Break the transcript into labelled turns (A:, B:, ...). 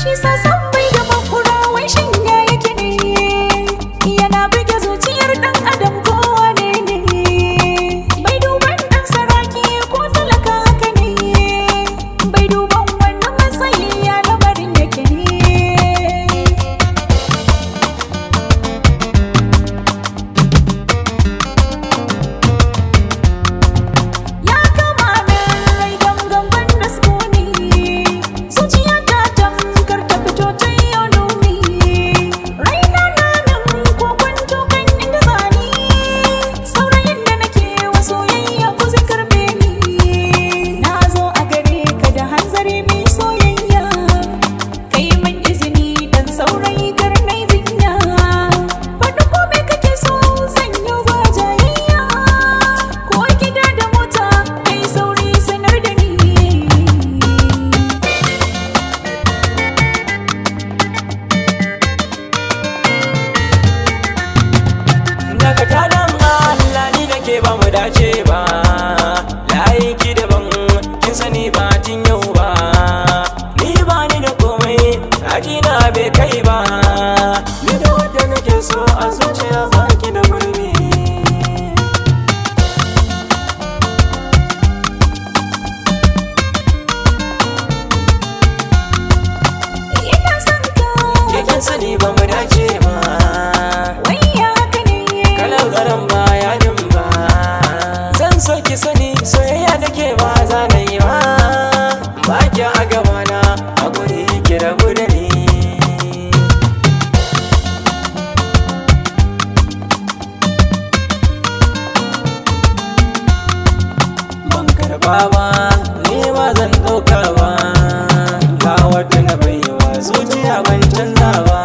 A: shi sasan bai da makura wai shin ya yake ne yana buge zuciyar dan adam kowa ne bai duban dan saraki ko talaka haka ne bai duban wannan matsayi ya lamarin yake ne ya kama min rai gangan da sukuni zuciya ta tamkar ta fito ta yi nuni raina na nan ko kwanto kan inda zani saurayin da nake wa soyayya ko zai karbe ni na zo a gare ka da hanzari mai soyayya kai min izini dan saurayi kar nai zinya faɗi ko me kake so zan yi ba jayayya ko gida da mota kai sauri sanar da ni
B: daga tadan Allah ni da ke ba mu dace ba layin ki daban kin sani ba tun yau ba ni ba ni da komai hakina bai kai ba ni da wanda nake so a zuciya ba ki da gurbi
A: ina son ka
B: ke kin sani ba mu dace ba
A: wai ya haka ne
B: kalau garan ba ya ba zan so ki sani soyayya da ke ba za na yi ba ba ki a gabana a guri ki rabu da ni ban karba ba ni ba zan ɗauka ba ga wadda na baiwa zuciya ban canza ba